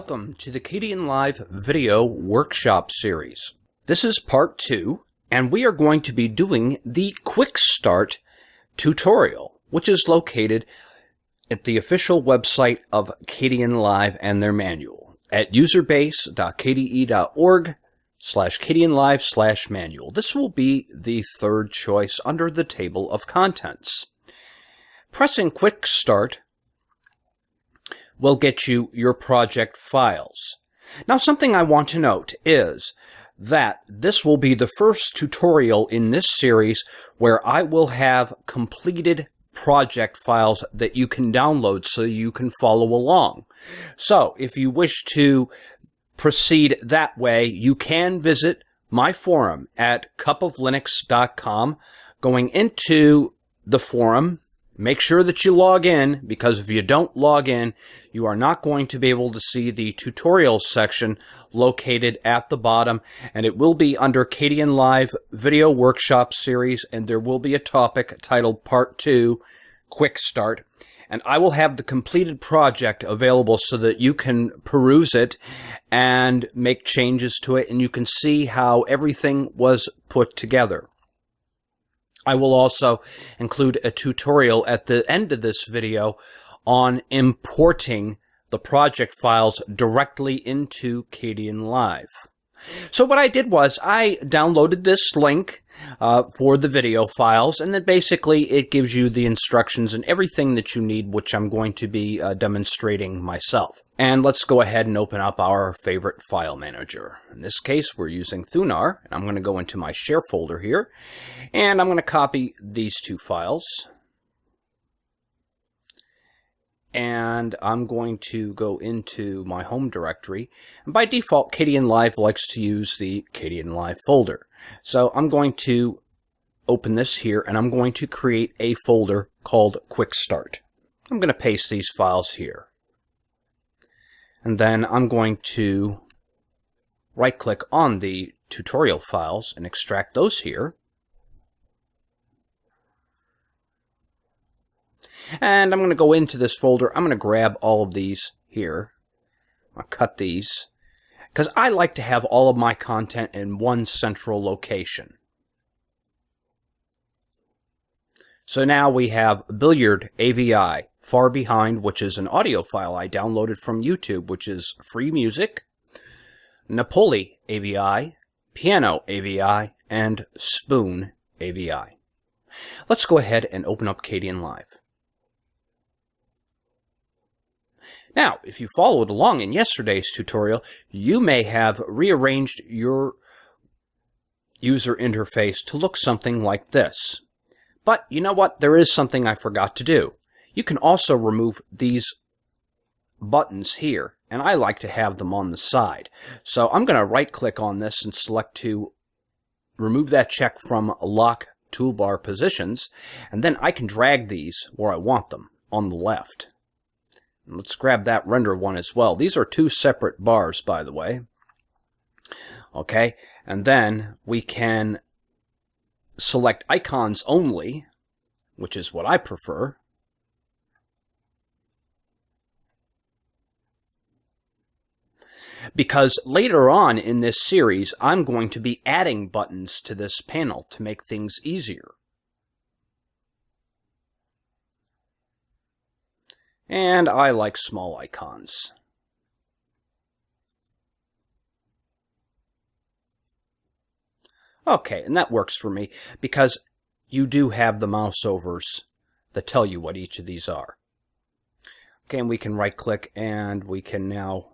Welcome to the Kdenlive video workshop series. This is part 2, and we are going to be doing the Quickstart tutorial, which is located at the official website of Kdenlive and their manual at userbase.kde.org/Kdenlive/manual. This will be the third choice under the table of contents. Pressing Quickstart will get you your project files. Now, something I want to note is that this will be the first tutorial in this series where I will have completed project files that you can download so you can follow along. So, if you wish to proceed that way, you can visit my forum at cupoflinux.com. Going into the forum, make sure that you log in, because if you don't log in, you are not going to be able to see the tutorials section located at the bottom, and it will be under Kdenlive Video Workshop Series, and there will be a topic titled Part 2, Quick Start, and I will have the completed project available so that you can peruse it and make changes to it, and you can see how everything was put together. I will also include a tutorial at the end of this video on importing the project files directly into Kdenlive. So what I did was I downloaded this link for the video files, and then basically it gives you the instructions and everything that you need, which I'm going to be demonstrating myself. And let's go ahead and open up our favorite file manager. In this case, we're using Thunar, and I'm going to go into my share folder here, and I'm going to copy these two files. And I'm going to go into my home directory. And by default, Kdenlive likes to use the Kdenlive folder. So I'm going to open this here, and I'm going to create a folder called Quickstart. I'm going to paste these files here. And then I'm going to right-click on the tutorial files and extract those here. And I'm going to go into this folder. I'm going to grab all of these here. I'll cut these, because I like to have all of my content in one central location. So now we have Billiard AVI, Far Behind, which is an audio file I downloaded from YouTube, which is free music, Napoli AVI, Piano AVI, and Spoon AVI. Let's go ahead and open up Kdenlive. Now, if you followed along in yesterday's tutorial, you may have rearranged your user interface to look something like this. But you know what? There is something I forgot to do. You can also remove these buttons here, and I like to have them on the side. So I'm going to right-click on this and select to remove that check from Lock Toolbar Positions, and then I can drag these where I want them on the left. Let's grab that render one as well. These are two separate bars, by the way. Okay, and then we can select icons only, which is what I prefer. Because later on in this series, I'm going to be adding buttons to this panel to make things easier. And I like small icons. Okay, and that works for me because you do have the mouse overs that tell you what each of these are. Okay, and we can right-click and we can now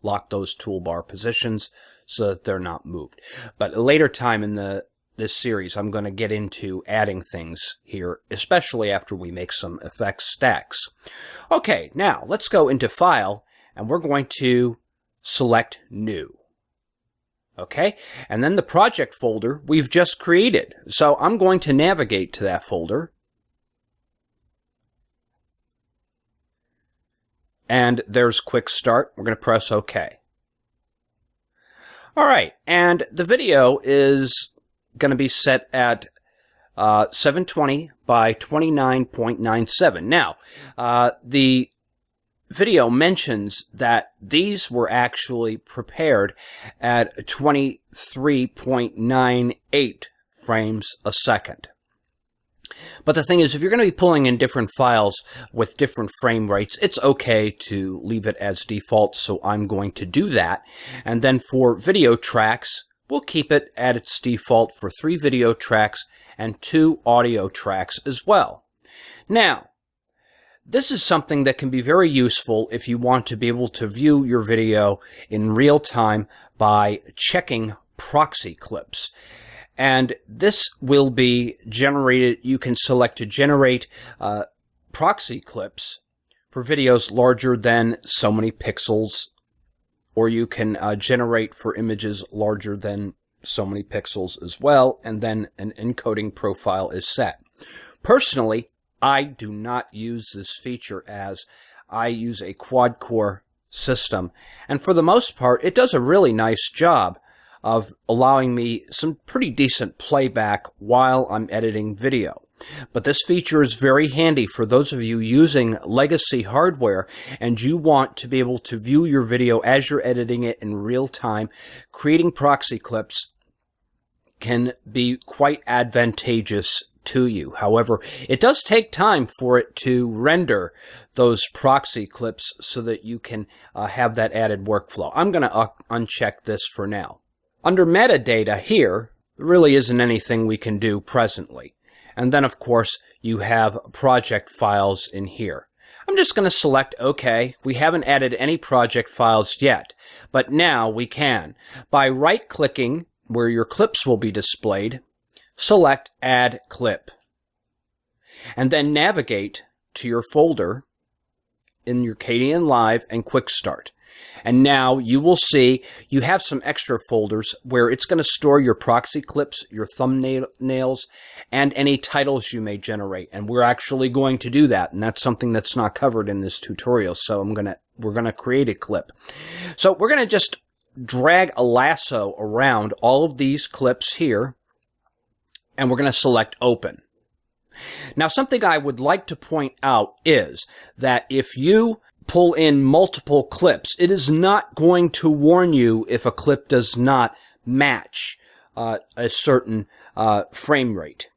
lock those toolbar positions so that they're not moved. But at a later time in this series, I'm going to get into adding things here, especially after we make some effects stacks. Okay, now let's go into File, and we're going to select New. Okay, and then the project folder we've just created. So I'm going to navigate to that folder. And there's Quick Start. We're going to press OK. All right, and the video is going to be set at 720 by 29.97. Now, the video mentions that these were actually prepared at 23.98 frames a second. But the thing is, if you're going to be pulling in different files with different frame rates, it's okay to leave it as default, so I'm going to do that. And then for video tracks, we'll keep it at its default for 3 video tracks and 2 audio tracks as well. Now, this is something that can be very useful if you want to be able to view your video in real time by checking proxy clips. And this will be generated. You can select to generate proxy clips for videos larger than so many pixels, or you can generate for images larger than so many pixels as well, and then an encoding profile is set. Personally, I do not use this feature as I use a quad-core system, and for the most part, it does a really nice job of allowing me some pretty decent playback while I'm editing video. But this feature is very handy for those of you using legacy hardware and you want to be able to view your video as you're editing it in real time. Creating proxy clips can be quite advantageous to you. However, it does take time for it to render those proxy clips so that you can have that added workflow. I'm going to uncheck this for now. Under metadata here, there really isn't anything we can do presently. And then, of course, you have project files in here. I'm just going to select OK. We haven't added any project files yet, but now we can. By right-clicking where your clips will be displayed, select Add Clip, and then navigate to your folder in your Kdenlive and Quickstart. And now you will see you have some extra folders where it's going to store your proxy clips, your thumbnails, and any titles you may generate. And we're actually going to do that, and that's something that's not covered in this tutorial. So we're going to create a clip. So we're going to just drag a lasso around all of these clips here, and we're going to select Open. Now, something I would like to point out is that if you pull in multiple clips, it is not going to warn you if a clip does not match a certain frame rate.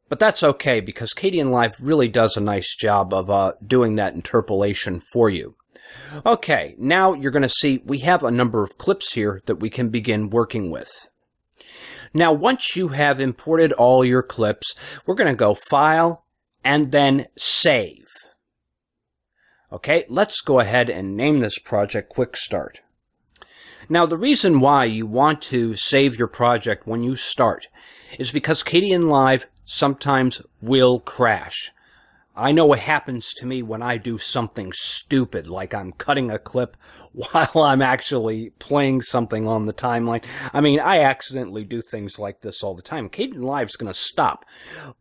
But that's okay, because Kdenlive really does a nice job of doing that interpolation for you. Okay, now you're going to see we have a number of clips here that we can begin working with. Now, once you have imported all your clips, we're going to go File and then Save. Okay, let's go ahead and name this project Quickstart. Now, the reason why you want to save your project when you start is because Kdenlive sometimes will crash. I know what happens to me when I do something stupid, like I'm cutting a clip while I'm actually playing something on the timeline. I mean, I accidentally do things like this all the time. Kdenlive's going to stop.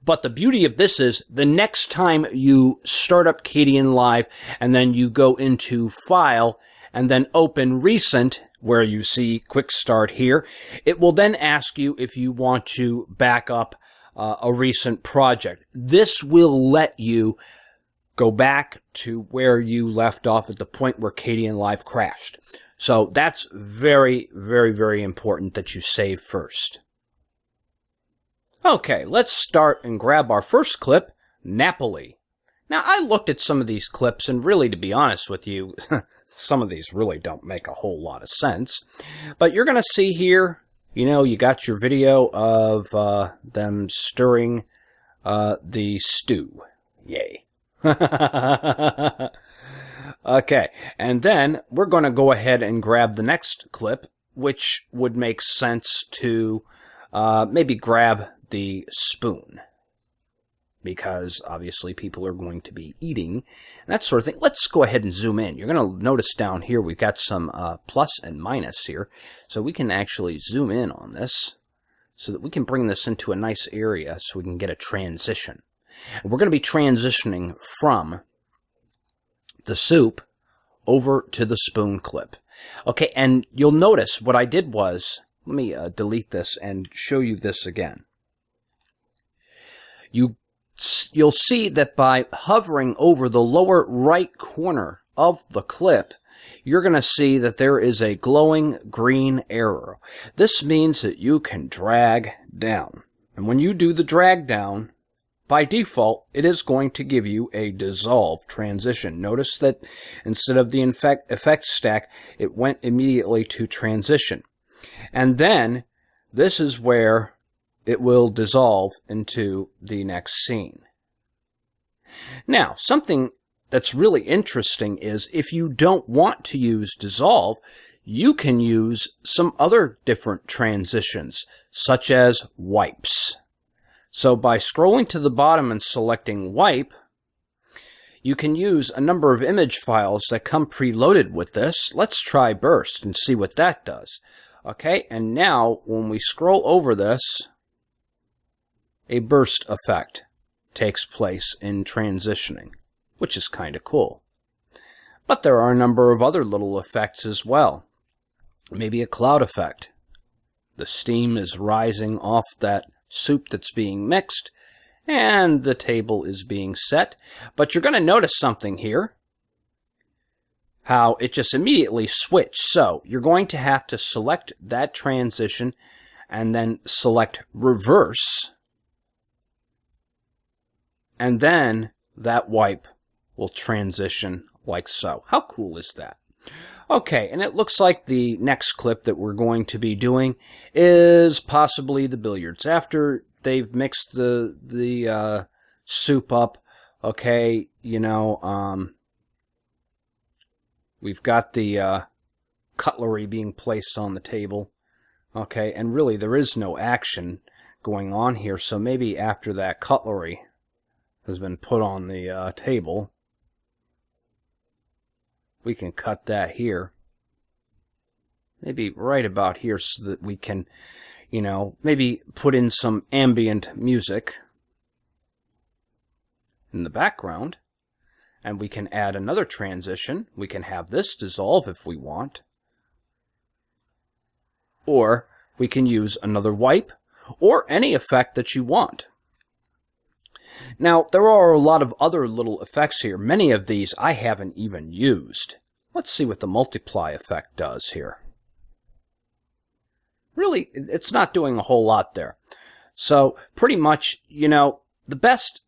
But the beauty of this is the next time you start up Kdenlive and then you go into File and then Open Recent, where you see Quickstart here, it will then ask you if you want to back up a recent project. This will let you go back to where you left off at the point where Kdenlive crashed. So that's very, very, very important that you save first. Okay, let's start and grab our first clip, Napoli. Now, I looked at some of these clips, and really, to be honest with you, some of these really don't make a whole lot of sense. But you're going to see here, you know, you got your video of them stirring the stew. Yay. Okay, and then we're going to go ahead and grab the next clip, which would make sense to maybe grab the spoon, because obviously people are going to be eating, and that sort of thing. Let's go ahead and zoom in. You're going to notice down here we've got some plus and minus here, so we can actually zoom in on this so that we can bring this into a nice area so we can get a transition. And we're going to be transitioning from the soup over to the spoon clip. Okay, and you'll notice what I did was, let me delete this and show you this again. You'll see that by hovering over the lower right corner of the clip, you're going to see that there is a glowing green arrow. This means that you can drag down. And when you do the drag down, by default, it is going to give you a dissolve transition. Notice that instead of the effect stack, it went immediately to transition. And then, this is where it will dissolve into the next scene. Now, something that's really interesting is if you don't want to use dissolve, you can use some other different transitions, such as wipes. So by scrolling to the bottom and selecting wipe, you can use a number of image files that come preloaded with this. Let's try burst and see what that does. Okay, and now when we scroll over this, a burst effect takes place in transitioning, which is kind of cool. But there are a number of other little effects as well. Maybe a cloud effect. The steam is rising off that soup that's being mixed, and the table is being set. But you're going to notice something here, how it just immediately switched. So you're going to have to select that transition and then select reverse, and then that wipe will transition like so. How cool is that? Okay, and it looks like the next clip that we're going to be doing is possibly the billiards. After they've mixed the soup up, okay, you know, we've got the cutlery being placed on the table, okay, and really there is no action going on here, so maybe after that cutlery has been put on the table, we can cut that here. Maybe right about here so that we can, you know, maybe put in some ambient music in the background. And we can add another transition. We can have this dissolve if we want. Or we can use another wipe or any effect that you want. Now, there are a lot of other little effects here. Many of these I haven't even used. Let's see what the multiply effect does here. Really, it's not doing a whole lot there. So, pretty much, you know, the best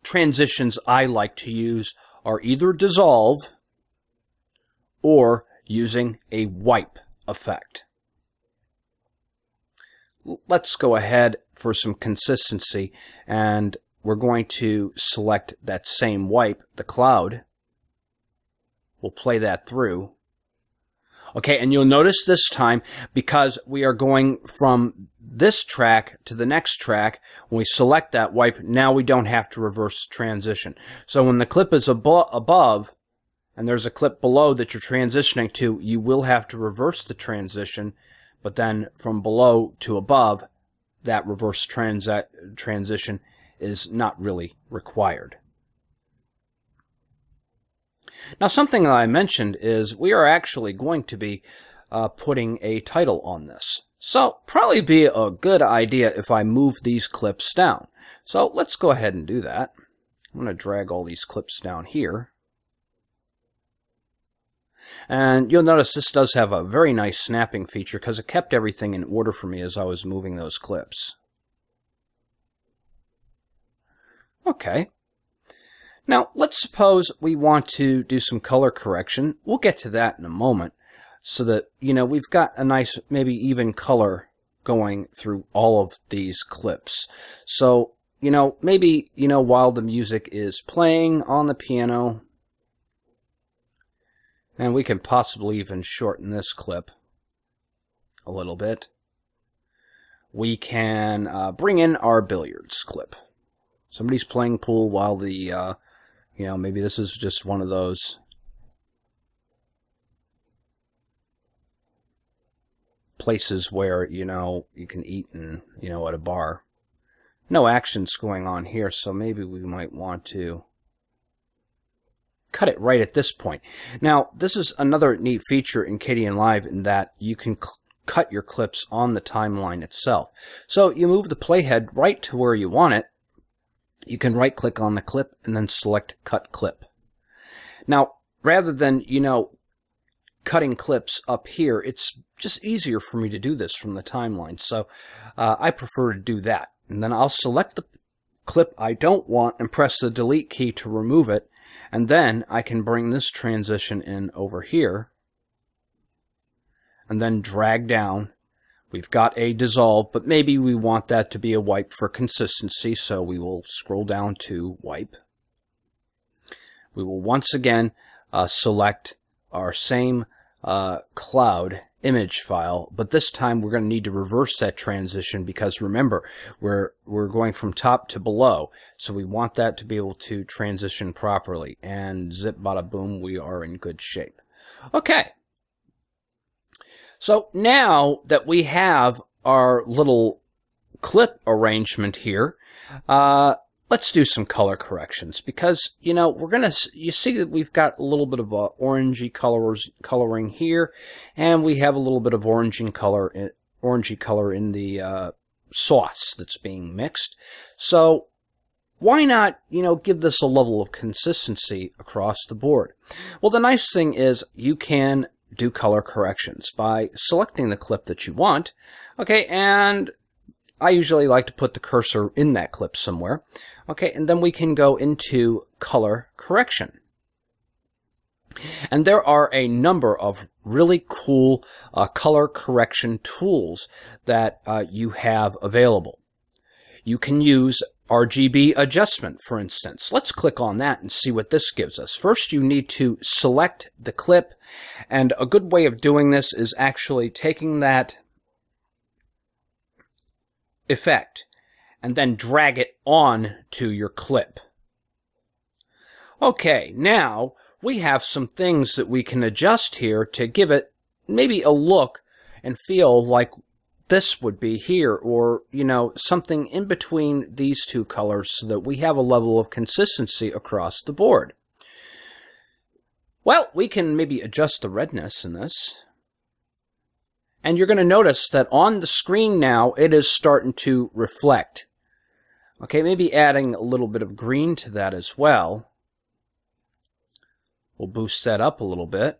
transitions I like to use are either dissolve or using a wipe effect. Let's go ahead for some consistency, and we're going to select that same wipe, the cloud. We'll play that through. Okay, and you'll notice this time, because we are going from this track to the next track, when we select that wipe, now we don't have to reverse transition. So when the clip is above, and there's a clip below that you're transitioning to, you will have to reverse the transition, but then from below to above, that reverse transition is not really required. Now, something that I mentioned is we are actually going to be putting a title on this. So, probably be a good idea if I move these clips down. So, let's go ahead and do that. I'm going to drag all these clips down here. And you'll notice this does have a very nice snapping feature because it kept everything in order for me as I was moving those clips. Okay. Now, let's suppose we want to do some color correction. We'll get to that in a moment so that, you know, we've got a nice, maybe even color going through all of these clips. So, you know, maybe, you know, while the music is playing on the piano, and we can possibly even shorten this clip a little bit, we can bring in our billiards clip. Somebody's playing pool while the, you know, maybe this is just one of those places where, you know, you can eat and, you know, at a bar. No action's going on here, so maybe we might want to cut it right at this point. Now, this is another neat feature in Kdenlive in that you can cut your clips on the timeline itself. So you move the playhead right to where you want it. You can right-click on the clip and then select Cut Clip. Now, rather than, cutting clips up here, it's just easier for me to do this from the timeline. So I prefer to do that. And then I'll select the clip I don't want and press the delete key to remove it. And then I can bring this transition in over here and then drag down. We've got a dissolve, but maybe we want that to be a wipe for consistency, so we will scroll down to wipe. We will once again select our same cloud image file, but this time we're going to need to reverse that transition because remember, we're going from top to below, so we want that to be able to transition properly. And zip bada boom, we are in good shape. Okay. So now that we have our little clip arrangement here, let's do some color corrections because, you see that we've got a little bit of orangey coloring here, and we have a little bit of orangey color in the sauce that's being mixed. So why not, give this a level of consistency across the board? Well, the nice thing is you can do color corrections by selecting the clip that you want. Okay, and I usually like to put the cursor in that clip somewhere. Okay, and then we can go into color correction. And there are a number of really cool color correction tools that you have available. You can use RGB adjustment, for instance. Let's click on that and see what this gives us. First, you need to select the clip, and a good way of doing this is actually taking that effect and then drag it on to your clip. Okay, now we have some things that we can adjust here to give it maybe a look and feel like this would be here, or, something in between these two colors so that we have a level of consistency across the board. Well, we can maybe adjust the redness in this. And you're going to notice that on the screen now, it is starting to reflect. Okay, maybe adding a little bit of green to that as well. We'll boost that up a little bit.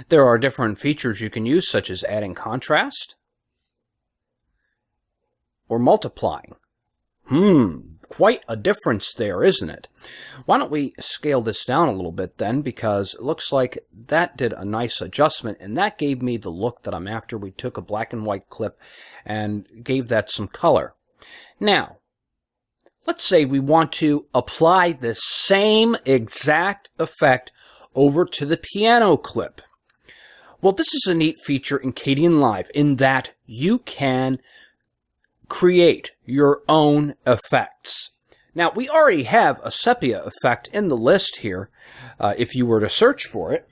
There are different features you can use, such as adding contrast or multiplying. Quite a difference there, isn't it? Why don't we scale this down a little bit then, because it looks like that did a nice adjustment, and that gave me the look that I'm after. We took a black and white clip and gave that some color. Now, let's say we want to apply this same exact effect over to the piano clip. Well, this is a neat feature in Kdenlive in that you can create your own effects. Now, we already have a sepia effect in the list here, if you were to search for it.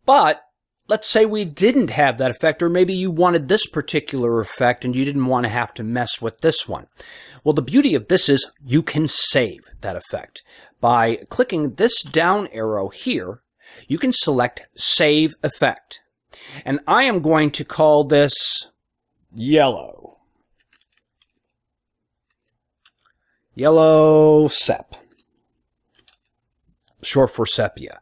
But let's say we didn't have that effect, or maybe you wanted this particular effect and you didn't want to have to mess with this one. Well, the beauty of this is you can save that effect. By clicking this down arrow here, you can select Save Effect. And I am going to call this Yellow. Yellow Sep. Short for sepia.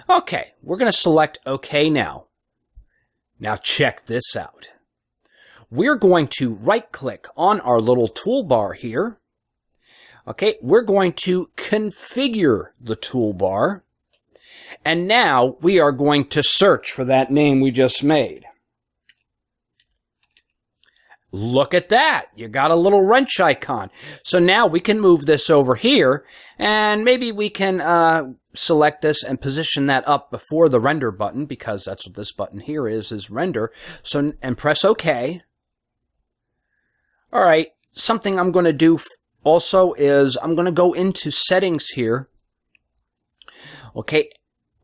Okay, we're going to select OK now. Now check this out. We're going to right-click on our little toolbar here. Okay, we're going to configure the toolbar. And now we are going to search for that name we just made. Look at that. You got a little wrench icon. So now we can move this over here, and maybe we can select this and position that up before the render button, because that's what this button here is render. So, and press OK. All right, something I'm going to do also is I'm going to go into settings here. Okay,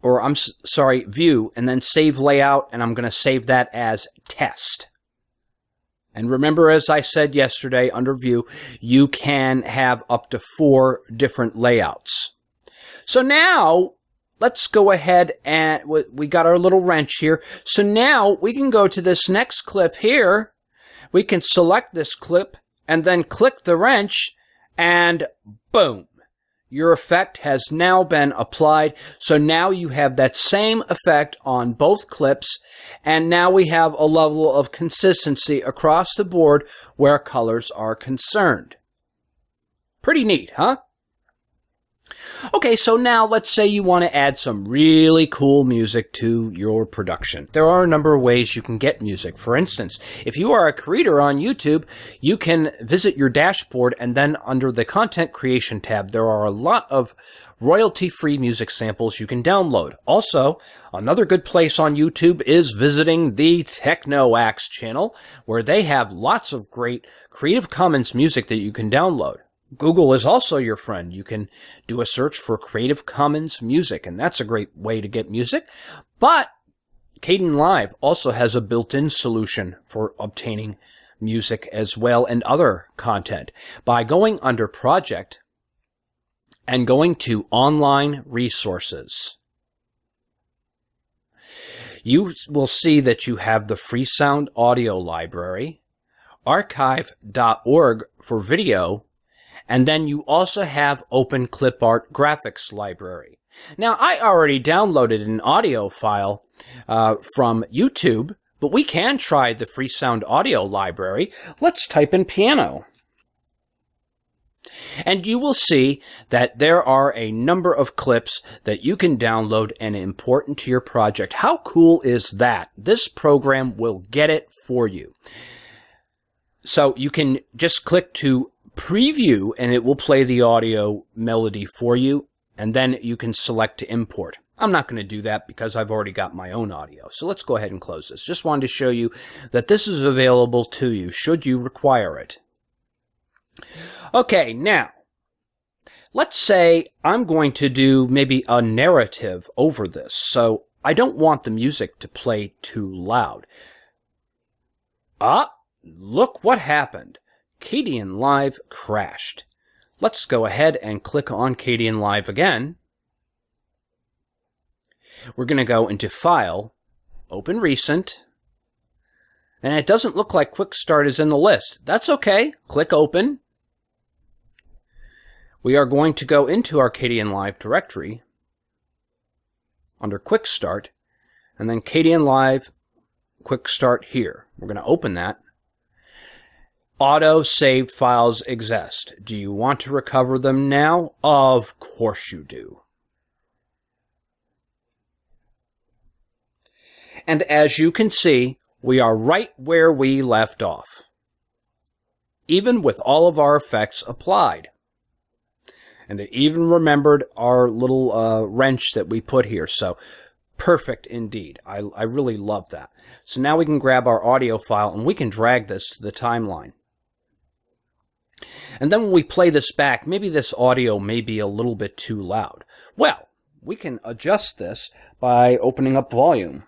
or I'm sorry, view, and then save layout, and I'm going to save that as test. And remember, as I said yesterday, under view, you can have up to 4 different layouts. So now, let's go ahead and we got our little wrench here. So now we can go to this next clip here. We can select this clip and then click the wrench and boom. Your effect has now been applied. So now you have that same effect on both clips. And now we have a level of consistency across the board where colors are concerned. Pretty neat, huh? Okay, so now let's say you want to add some really cool music to your production. There are a number of ways you can get music. For instance, if you are a creator on YouTube, you can visit your dashboard and then under the Content Creation tab, there are a lot of royalty-free music samples you can download. Also, another good place on YouTube is visiting the TechnoAxe channel, where they have lots of great Creative Commons music that you can download. Google is also your friend. You can do a search for Creative Commons music, and that's a great way to get music. But Kdenlive also has a built-in solution for obtaining music as well and other content. By going under Project and going to Online Resources, you will see that you have the Freesound Audio Library, archive.org for video, and then you also have Open Clip Art Graphics Library. Now, I already downloaded an audio file from YouTube, but we can try the Freesound Audio Library. Let's type in piano. And you will see that there are a number of clips that you can download and import into your project. How cool is that? This program will get it for you. So you can just click to preview and it will play the audio melody for you, and then you can select to import. I'm not going to do that because I've already got my own audio. So let's go ahead and close this. Just wanted to show you that this is available to you should you require it. Okay, now, let's say I'm going to do maybe a narrative over this. So I don't want the music to play too loud. Look what happened. Kdenlive crashed. Let's go ahead and click on Kdenlive again. We're going to go into File, Open Recent, and it doesn't look like Quickstart is in the list. That's okay. Click Open. We are going to go into our Kdenlive directory under Quickstart, and then Kdenlive Quickstart here. We're going to open that. Auto-saved files exist. Do you want to recover them now? Of course you do. And as you can see, we are right where we left off, even with all of our effects applied. And it even remembered our little wrench that we put here. So perfect indeed. I really love that. So now we can grab our audio file and we can drag this to the timeline. And then when we play this back, maybe this audio may be a little bit too loud. Well, we can adjust this by opening up volume.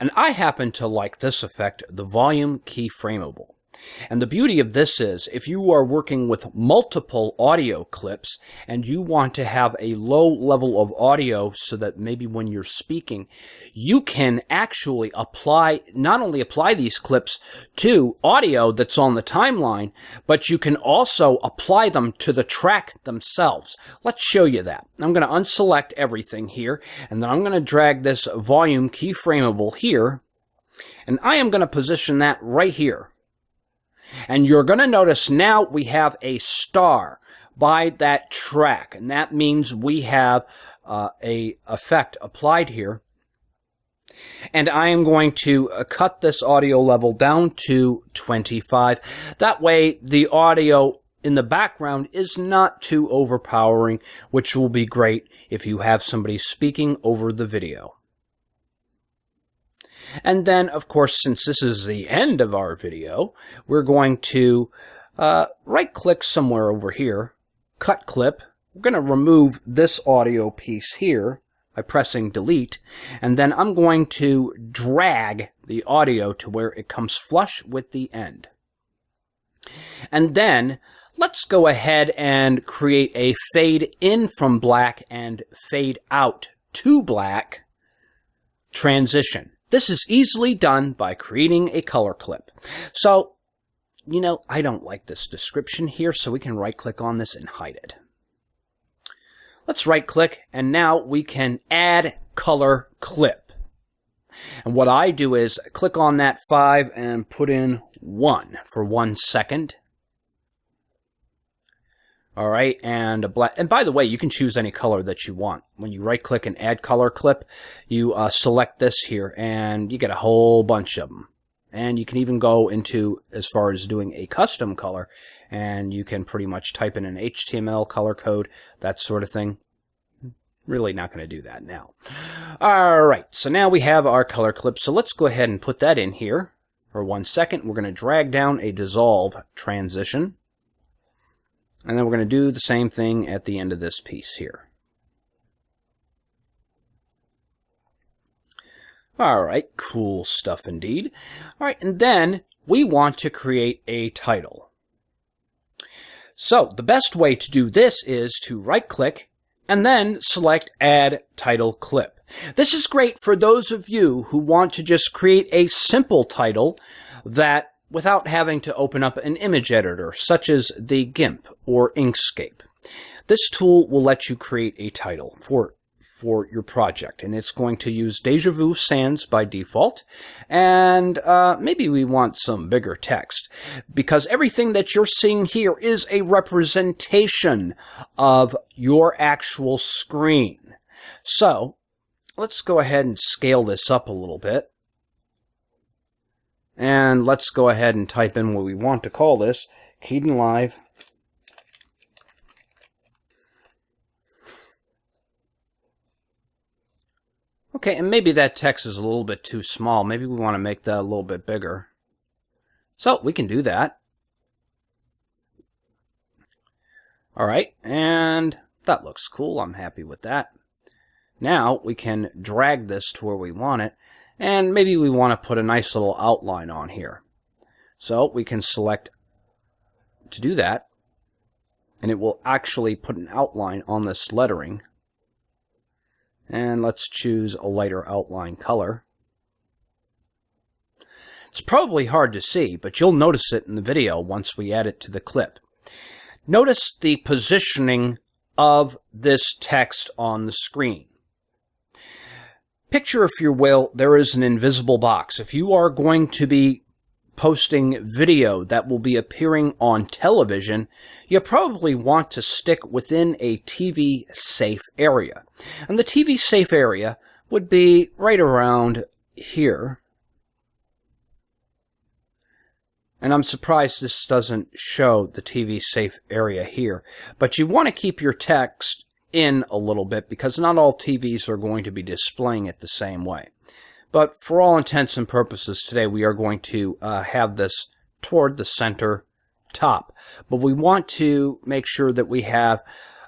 And I happen to like this effect, the volume keyframeable. And the beauty of this is, if you are working with multiple audio clips and you want to have a low level of audio so that maybe when you're speaking, you can actually not only apply these clips to audio that's on the timeline, but you can also apply them to the track themselves. Let's show you that. I'm going to unselect everything here, and then I'm going to drag this volume keyframeable here, and I am going to position that right here. And you're going to notice now we have a star by that track, and that means we have a effect applied here. And I am going to cut this audio level down to 25. That way the audio in the background is not too overpowering, which will be great if you have somebody speaking over the video. And then, of course, since this is the end of our video, we're going to right-click somewhere over here, cut clip. We're going to remove this audio piece here by pressing delete, and then I'm going to drag the audio to where it comes flush with the end. And then Let's go ahead and create a fade in from black and fade out to black transition. This is easily done by creating a color clip. So, I don't like this description here, so we can right-click on this and hide it. Let's right-click, and now we can add color clip. And what I do is click on that 5 and put in 1 for 1 second. All right, and a black. And by the way, you can choose any color that you want. When you right-click and add color clip, you select this here, and you get a whole bunch of them. And you can even go into as far as doing a custom color, and you can pretty much type in an HTML color code, that sort of thing. Really not going to do that now. All right, so now we have our color clip. So let's go ahead and put that in here for 1 second. We're going to drag down a dissolve transition. And then we're going to do the same thing at the end of this piece here. All right, cool stuff indeed. All right, and then we want to create a title. So the best way to do this is to right-click and then select Add Title Clip. This is great for those of you who want to just create a simple title that without having to open up an image editor, such as the GIMP or Inkscape. This tool will let you create a title for your project, and it's going to use Deja Vu Sans by default, and maybe we want some bigger text, because everything that you're seeing here is a representation of your actual screen. So let's go ahead and scale this up a little bit. And let's go ahead and type in what we want to call this, Kdenlive. Okay, and maybe that text is a little bit too small. Maybe we want to make that a little bit bigger. So we can do that. All right, and that looks cool. I'm happy with that. Now we can drag this to where we want it. And maybe we want to put a nice little outline on here. So we can select to do that, and it will actually put an outline on this lettering. And let's choose a lighter outline color. It's probably hard to see, but you'll notice it in the video once we add it to the clip. Notice the positioning of this text on the screen. Picture, if you will, there is an invisible box. If you are going to be posting video that will be appearing on television, you probably want to stick within a TV safe area. And the TV safe area would be right around here. And I'm surprised this doesn't show the TV safe area here. But you want to keep your text in a little bit, because not all TVs are going to be displaying it the same way. But for all intents and purposes today, we are going to have this toward the center top. But we want to make sure that we have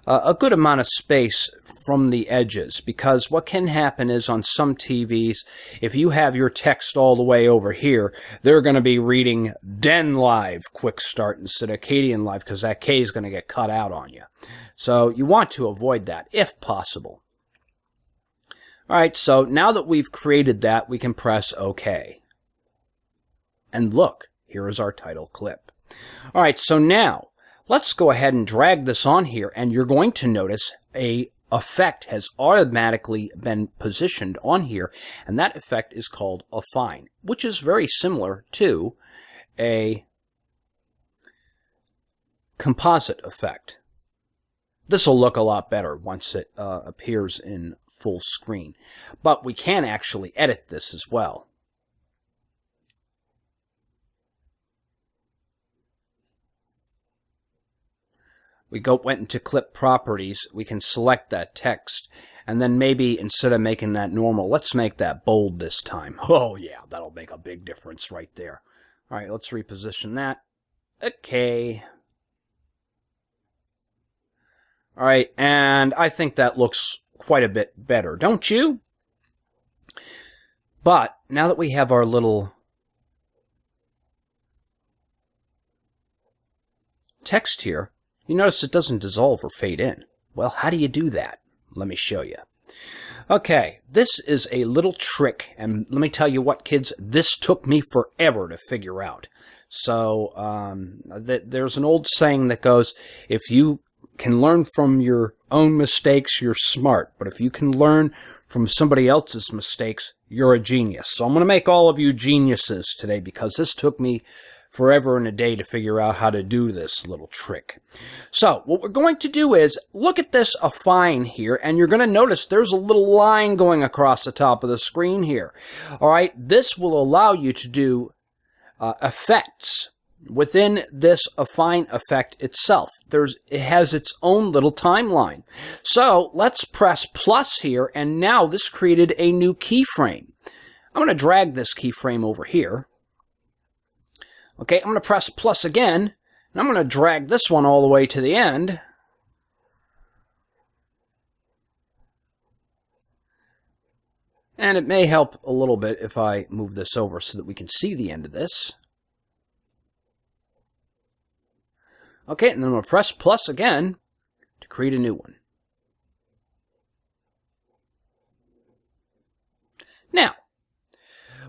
a good amount of space from the edges, because what can happen is on some TVs, if you have your text all the way over here, they're going to be reading Kdenlive Quickstart instead of Kdenlive, because that K is going to get cut out on you. So you want to avoid that if possible. All right, so now that we've created that, we can press OK. And look, here is our title clip. All right, so now let's go ahead and drag this on here, and you're going to notice a effect has automatically been positioned on here, and that effect is called a fine, which is very similar to a composite effect. This will look a lot better once it appears in full screen, but we can actually edit this as well. We went into clip properties, we can select that text, and then maybe instead of making that normal, let's make that bold this time. Oh yeah, that'll make a big difference right there. All right, let's reposition that. Okay. All right, and I think that looks quite a bit better, don't you? But now that we have our little text here, you notice it doesn't dissolve or fade in. Well, how do you do that? Let me show you. Okay, this is a little trick, and let me tell you what, kids, this took me forever to figure out. So there's an old saying that goes, if you can learn from your own mistakes, you're smart. But if you can learn from somebody else's mistakes, you're a genius. So I'm going to make all of you geniuses today, because this took me forever and a day to figure out how to do this little trick. So what we're going to do is look at this affine here, and you're going to notice there's a little line going across the top of the screen here. All right, this will allow you to do effects within this affine effect itself. It has its own little timeline. So let's press plus here, and now this created a new keyframe. I'm going to drag this keyframe over here. Okay, I'm going to press plus again, and I'm going to drag this one all the way to the end. And it may help a little bit if I move this over so that we can see the end of this. Okay, and then I'm going to press plus again to create a new one. Now,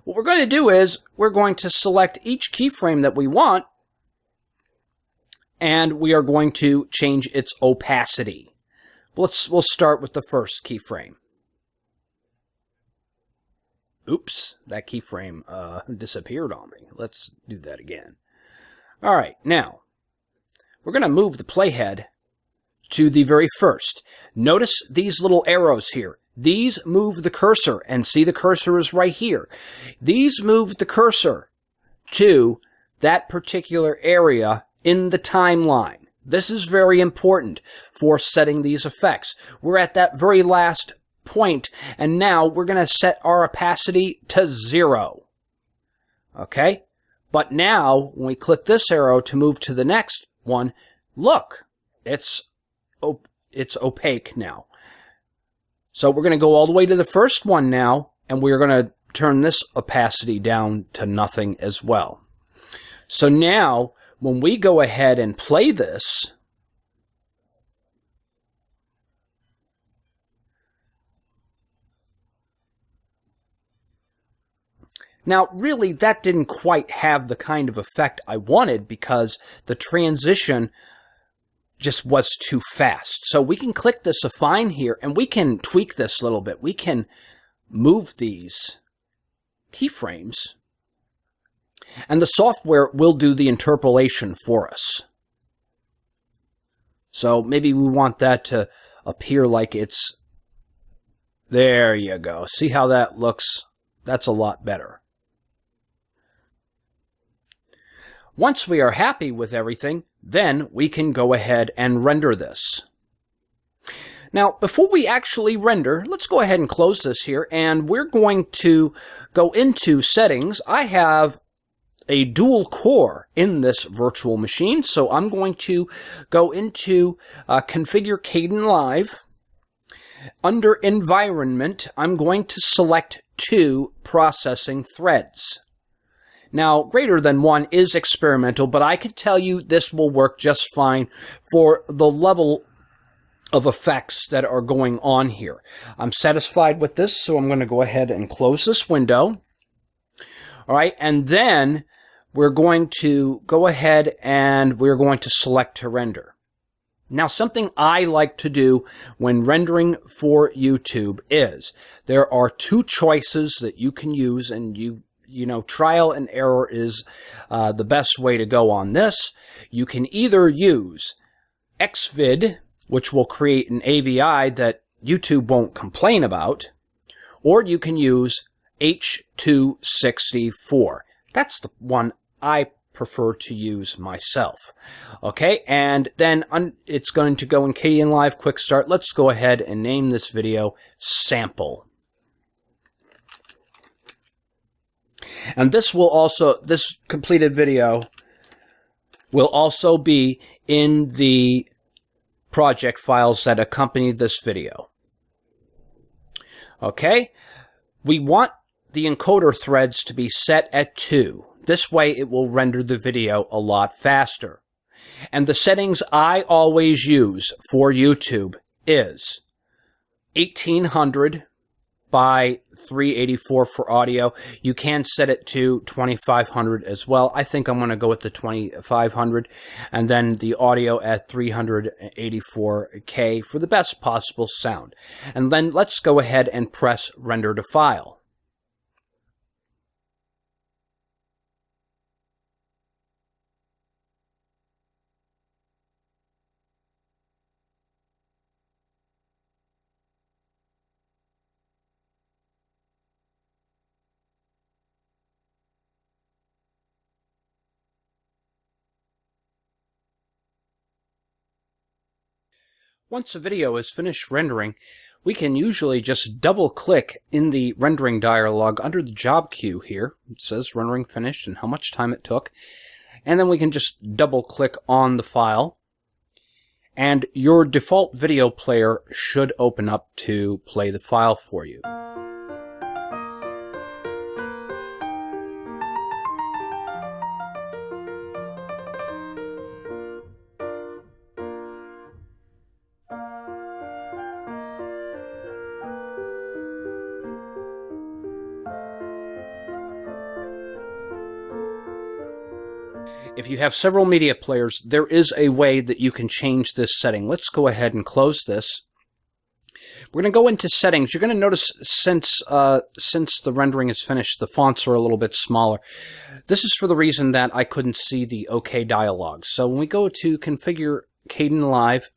what we're going to do is we're going to select each keyframe that we want, and we are going to change its opacity. We'll start with the first keyframe. Oops, that keyframe disappeared on me. Let's do that again. All right, now we're going to move the playhead to the very first. Notice these little arrows here. These move the cursor, and see the cursor is right here. These move the cursor to that particular area in the timeline. This is very important for setting these effects. We're at that very last point, and now we're going to set our opacity to 0. Okay? But now, when we click this arrow to move to the next one, look, it's opaque now. So we're going to go all the way to the first one now, and we're going to turn this opacity down to nothing as well. So now, when we go ahead and play this, now really that didn't quite have the kind of effect I wanted, because the transition just was too fast. So we can click this affine here, and we can tweak this a little bit. We can move these keyframes, and the software will do the interpolation for us. So maybe we want that to appear like it's... There you go. See how that looks? That's a lot better. Once we are happy with everything, then we can go ahead and render this. Now, before we actually render, let's go ahead and close this here, and we're going to go into settings. I have a dual core in this virtual machine, so I'm going to go into configure Kdenlive. Under environment, I'm going to select 2 processing threads. Now, greater than 1 is experimental, but I can tell you this will work just fine for the level of effects that are going on here. I'm satisfied with this, so I'm going to go ahead and close this window. All right, and then we're going to go ahead and we're going to select to render. Now, something I like to do when rendering for YouTube is there are 2 choices that you can use, and you know, trial and error is the best way to go on this. You can either use Xvid, which will create an AVI that YouTube won't complain about, or you can use H264. That's the one I prefer to use myself. Okay, and then it's going to go in Kdenlive Quickstart. Let's go ahead and name this video Sample. And this completed video will also be in the project files that accompany this video. Okay, we want the encoder threads to be set at 2. This way it will render the video a lot faster. And the settings I always use for YouTube is 1800 by 384 for audio. You can set it to 2500 as well. I think I'm going to go with the 2500, and then the audio at 384K for the best possible sound. And then let's go ahead and press render to file. Once a video is finished rendering, we can usually just double-click in the rendering dialog under the job queue here. It says rendering finished and how much time it took. And then we can just double-click on the file. And your default video player should open up to play the file for you. If you have several media players, there is a way that you can change this setting. Let's go ahead and close this. We're going to go into settings. You're going to notice since the rendering is finished, the fonts are a little bit smaller. This is for the reason that I couldn't see the OK dialog. So when we go to configure Kdenlive,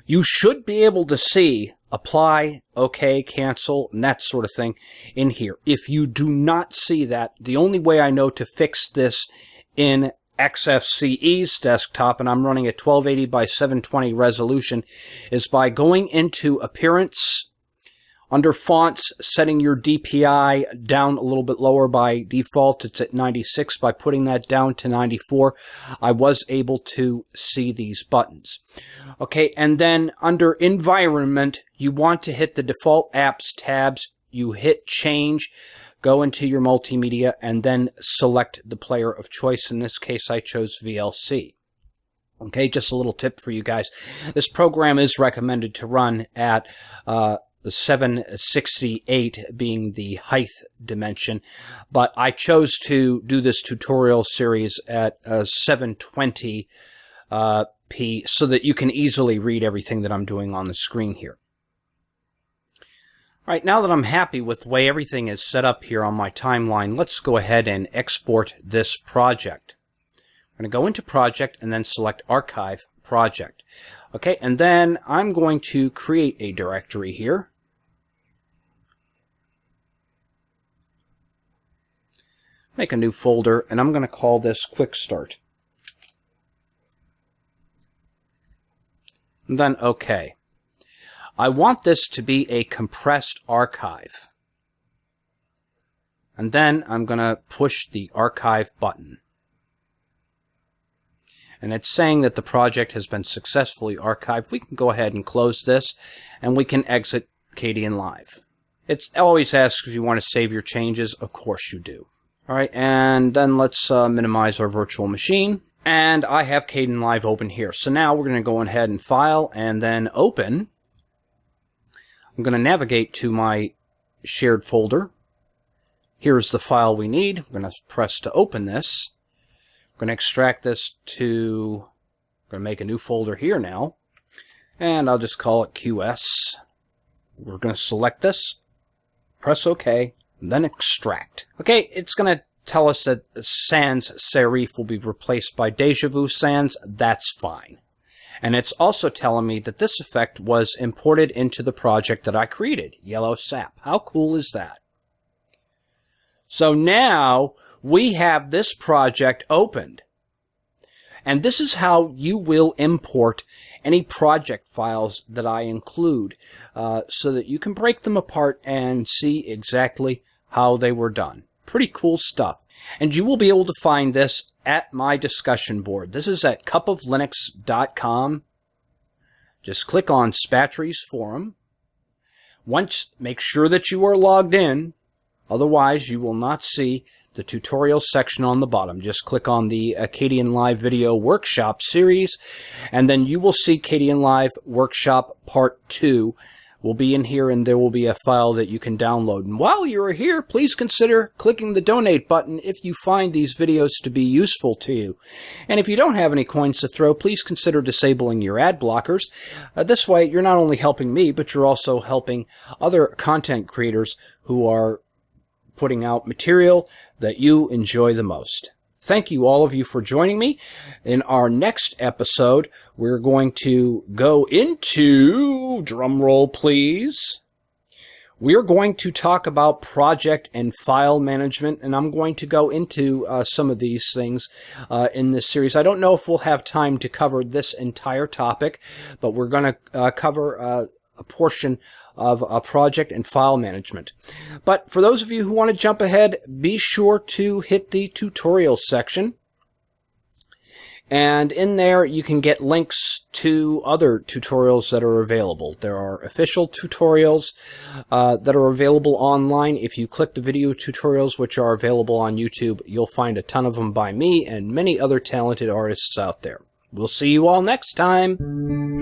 you should be able to see apply, OK, cancel, and that sort of thing in here. If you do not see that, the only way I know to fix this in XFCE's desktop, and I'm running a 1280 by 720 resolution, is by going into Appearance, under Fonts, setting your DPI down a little bit lower. By default, it's at 96. By putting that down to 94, I was able to see these buttons. Okay, and then under Environment, you want to hit the Default Apps tabs. You hit Change, go into your multimedia, and then select the player of choice. In this case, I chose VLC. Okay, just a little tip for you guys. This program is recommended to run at the 768 being the height dimension, but I chose to do this tutorial series at 720p so that you can easily read everything that I'm doing on the screen here. All right, now that I'm happy with the way everything is set up here on my timeline, let's go ahead and export this project. I'm going to go into Project and then select Archive Project. Okay, and then I'm going to create a directory here. Make a new folder, and I'm going to call this Quickstart. And then OK. I want this to be a compressed archive. And then I'm going to push the Archive button. And it's saying that the project has been successfully archived. We can go ahead and close this, and we can exit Kdenlive. It always asks if you want to save your changes. Of course you do. All right, and then let's minimize our virtual machine. And I have Kdenlive open here. So now we're going to go ahead and File, and then Open. I'm going to navigate to my shared folder. Here's the file we need. I'm going to press to open this. I'm going to extract this to, I'm going to make a new folder here now, and I'll just call it QS. We're going to select this, press OK, and then extract. Okay, it's going to tell us that sans serif will be replaced by Deja Vu sans. That's fine. And it's also telling me that this effect was imported into the project that I created, Yellow Sap. How cool is that? So now we have this project opened. And this is how you will import any project files that I include so that you can break them apart and see exactly how they were done. Pretty cool stuff. And you will be able to find this at my discussion board. This is at cupoflinux.com. Just click on Spatry's forum. Once, make sure that you are logged in. Otherwise, you will not see the tutorial section on the bottom. Just click on the Kdenlive Video Workshop series, and then you will see Kdenlive Workshop Part 2 will be in here, and there will be a file that you can download. And while you're here, please consider clicking the donate button if you find these videos to be useful to you. And if you don't have any coins to throw, please consider disabling your ad blockers. This way, you're not only helping me, but you're also helping other content creators who are putting out material that you enjoy the most. Thank you, all of you, for joining me. In our next episode, we're going to go into, drum roll please, we're going to talk about project and file management, and I'm going to go into some of these things in this series. I don't know if we'll have time to cover this entire topic, but we're going to cover a portion of project and file management. But for those of you who want to jump ahead, be sure to hit the tutorial section. And in there, you can get links to other tutorials that are available. There are official tutorials that are available online. If you click the video tutorials, which are available on YouTube, you'll find a ton of them by me and many other talented artists out there. We'll see you all next time.